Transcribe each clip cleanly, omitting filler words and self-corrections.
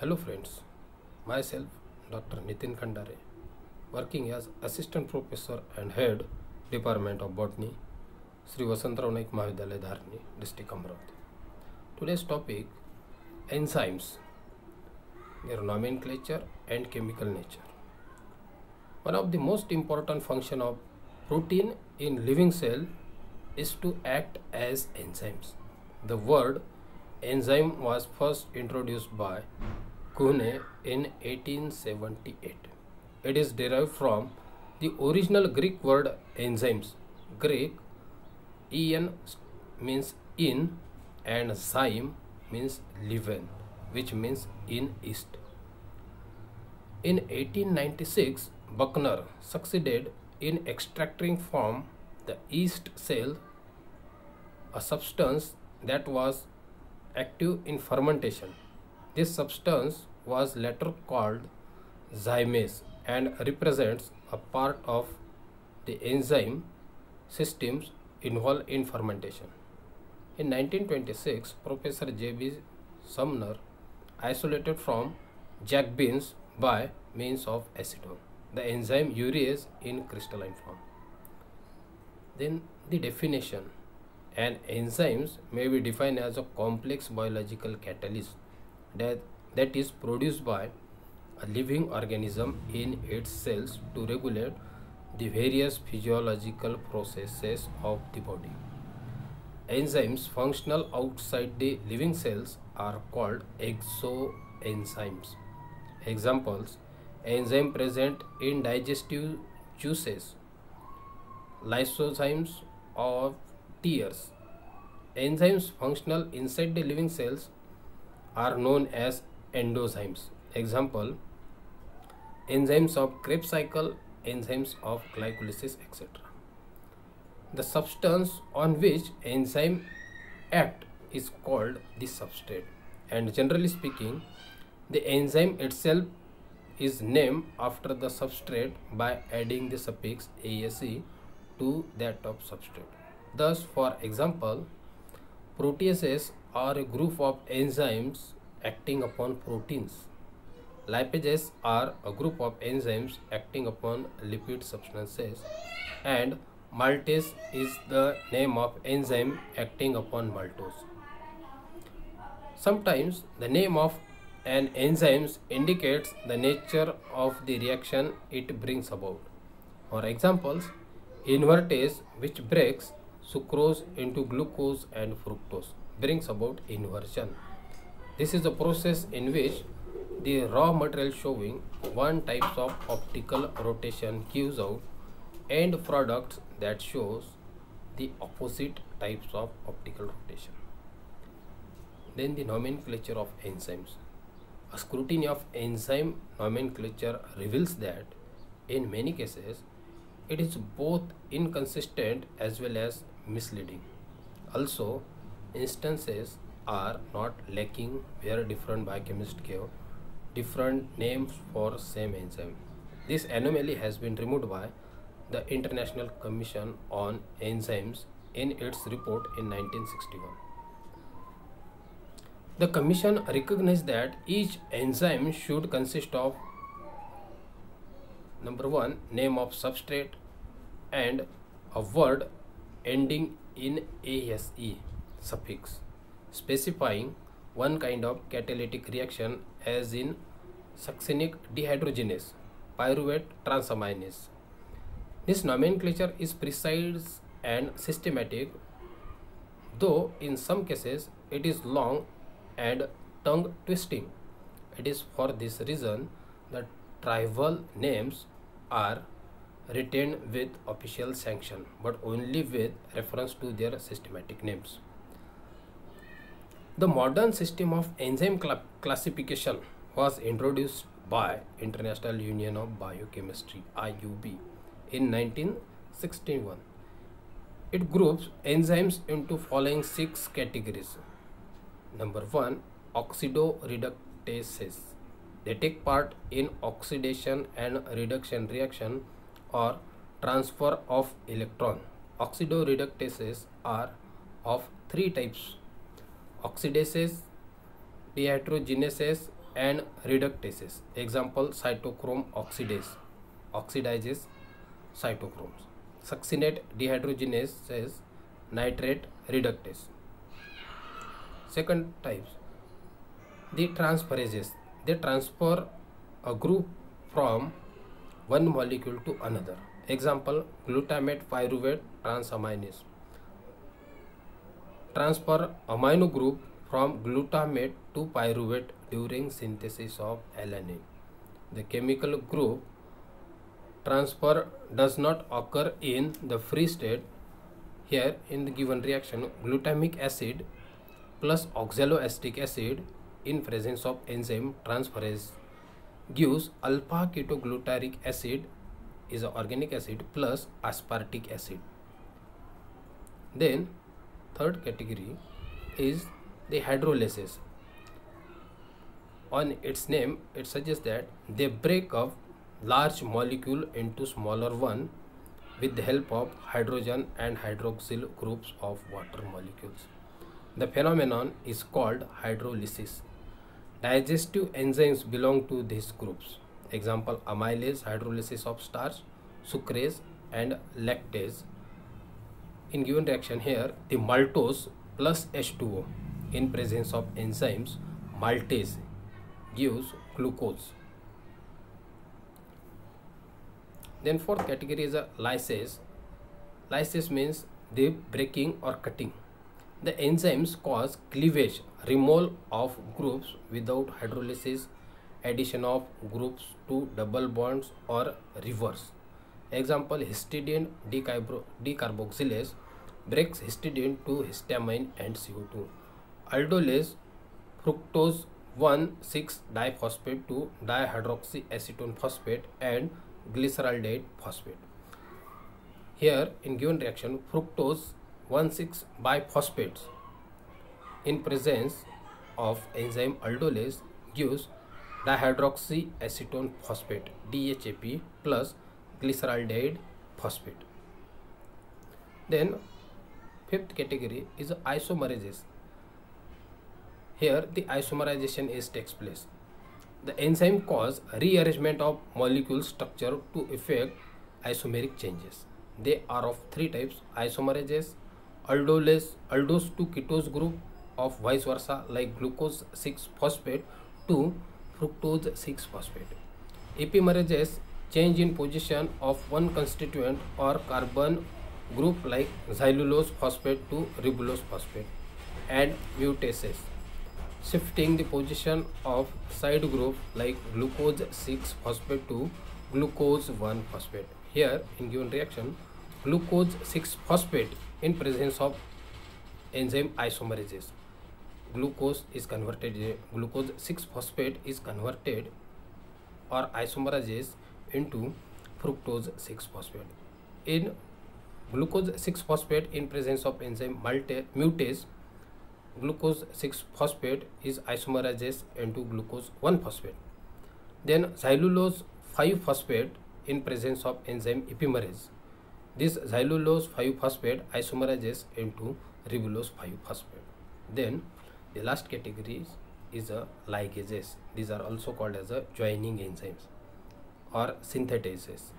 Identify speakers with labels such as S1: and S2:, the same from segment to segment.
S1: Hello friends, myself Dr. Nitin Khandare, working as Assistant Professor and Head Department of Botany, Sri Vasantrao Naik Mahavidyalaya Dharni, District Amravati. Today's topic, enzymes, their nomenclature and chemical nature. One of the most important function of protein in living cell is to act as enzymes. The word enzyme was first introduced by Kuhne in 1878. It is derived from the original Greek word enzymes. Greek en means in and zyme means leaven, which means in yeast. In 1896, Buckner succeeded in extracting from the yeast cell a substance that was active in fermentation. This substance was later called zymase and represents a part of the enzyme systems involved in fermentation. In 1926, Professor J.B. Sumner isolated from jack beans by means of acetone the enzyme urease in crystalline form. Then the definition. An enzymes may be defined as a complex biological catalyst that is produced by a living organism in its cells to regulate the various physiological processes of the body. Enzymes functional outside the living cells are called exoenzymes. Examples: enzyme present in digestive juices, lysozymes of tears. Enzymes functional inside the living cells are known as endozymes. Example: enzymes of Krebs cycle, enzymes of glycolysis, etc. The substance on which enzyme act is called the substrate, and generally speaking, the enzyme itself is named after the substrate by adding the suffix ase to that of substrate. Thus, for example, proteases are a group of enzymes acting upon proteins. Lipases are a group of enzymes acting upon lipid substances, and maltase is the name of enzyme acting upon maltose. Sometimes the name of an enzyme indicates the nature of the reaction it brings about. For examples, invertase, which breaks sucrose into glucose and fructose, brings about inversion. This is a process in which the raw material showing one type of optical rotation gives out end products that shows the opposite types of optical rotation. Then the nomenclature of enzymes. A scrutiny of enzyme nomenclature reveals that in many cases it is both inconsistent as well as misleading. Also, instances are not lacking where different biochemists gave different names for same enzyme. This anomaly has been removed by the International Commission on Enzymes in its report in 1961. The Commission recognized that each enzyme should consist of number 1, name of substrate and a word ending in ase suffix, specifying one kind of catalytic reaction as in succinic dehydrogenase, pyruvate transaminase. This nomenclature is precise and systematic, though in some cases it is long and tongue twisting. It is for this reason that tribal names are retained with official sanction, but only with reference to their systematic names. The modern system of enzyme classification was introduced by International Union of Biochemistry (IUB) in 1961. It groups enzymes into following 6 categories. Number 1, oxidoreductases. They take part in oxidation and reduction reaction or transfer of electron. Oxidoreductases are of 3 types: oxidases, dehydrogenases and reductases. Example, cytochrome oxidizes cytochromes. Succinate dehydrogenases nitrate reductase. Second types, the transferases. They transfer a group from one molecule to another. Example, glutamate pyruvate transaminase. Transfer amino group from glutamate to pyruvate during synthesis of alanine. The chemical group transfer does not occur in the free state. Here in the given reaction, glutamic acid plus oxaloacetic acid in presence of enzyme transferase gives alpha ketoglutaric acid is an organic acid plus aspartic acid. Then third category is the hydrolysis. On its name, it suggests that they break up large molecule into smaller one with the help of hydrogen and hydroxyl groups of water molecules. The phenomenon is called hydrolysis. Digestive enzymes belong to these groups. Example, amylase, hydrolysis of starch, sucrase and lactase. In given reaction here, the maltose plus H2O in presence of enzymes maltase gives glucose. Then fourth category is a lysis. Lysis means the breaking or cutting. The enzymes cause cleavage, removal of groups without hydrolysis, addition of groups to double bonds or reverse. Example, histidine decarboxylase breaks histidine to histamine and CO2. Aldolase fructose 1,6-diphosphate to dihydroxyacetone phosphate and glyceraldehyde phosphate. Here in given reaction, fructose 1,6-biphosphates in presence of enzyme aldolase gives dihydroxyacetone phosphate DHAP plus glyceraldehyde phosphate. Then fifth category is isomerases. Here the isomerization takes place. The enzyme cause rearrangement of molecule structure to effect isomeric changes. They are of three types: isomerases, aldose to ketose group of vice versa, like glucose 6-phosphate to fructose 6-phosphate. Epimerases change in position of one constituent or carbon group like xylulose phosphate to ribulose phosphate. And mutases shifting the position of side group like glucose 6-phosphate to glucose 1-phosphate. Here in given reaction, glucose 6-phosphate in presence of enzyme isomerases, glucose 6-phosphate is converted or isomerases into fructose 6-phosphate. In glucose 6-phosphate in presence of enzyme mutase, glucose 6-phosphate is isomerases into glucose 1-phosphate. Then xylulose 5-phosphate in presence of enzyme epimerase. This xylulose 5-phosphate isomerases into ribulose 5-phosphate. Then the last category is a ligases. These are also called as a joining enzymes or synthetases.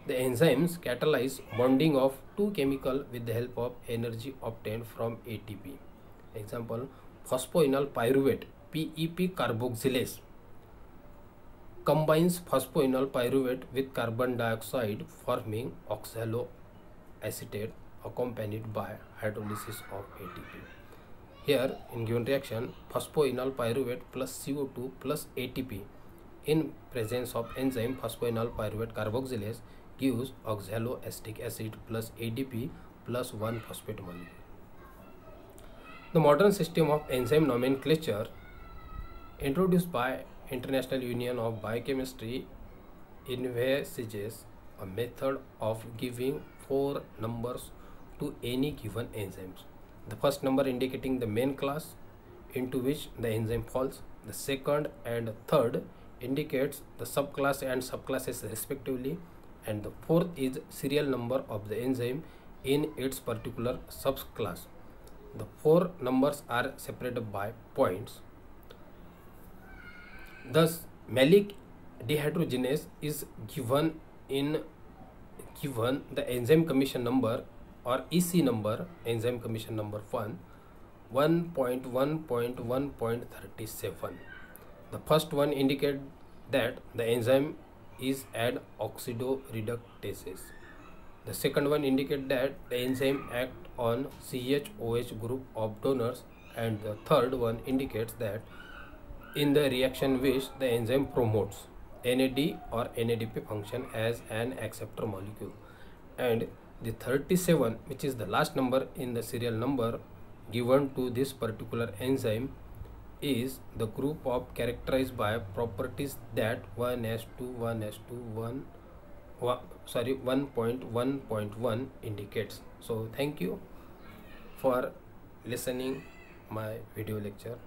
S1: The enzymes catalyze bonding of two chemicals with the help of energy obtained from ATP. Example, phosphoenol pyruvate PEP carboxylase combines phosphoenol pyruvate with carbon dioxide forming oxaloacetate accompanied by hydrolysis of ATP. Here in given reaction, phosphoenol pyruvate plus CO2 plus ATP in presence of enzyme phosphoenol pyruvate carboxylase gives oxaloacetic acid plus ADP plus 1-phosphate molecule. The modern system of enzyme nomenclature introduced by International Union of Biochemistry envisages a method of giving 4 numbers to any given enzymes. The first number indicating the main class into which the enzyme falls. The second and third indicates the subclass and subclasses respectively, and the fourth is serial number of the enzyme in its particular subclass. The 4 numbers are separated by points. Thus, malic dehydrogenase is given the enzyme commission number or EC number, enzyme commission number 1.1.1.37. The first one indicate that the enzyme is ad oxidoreductases. The second one indicate that the enzyme act on CH-OH group of donors, and the third one indicates that in the reaction which the enzyme promotes NAD or NADP function as an acceptor molecule. And the 37, which is the last number in the serial number given to this particular enzyme, is the group of characterized by properties that 1.1.1 indicates. So thank you for listening my video lecture.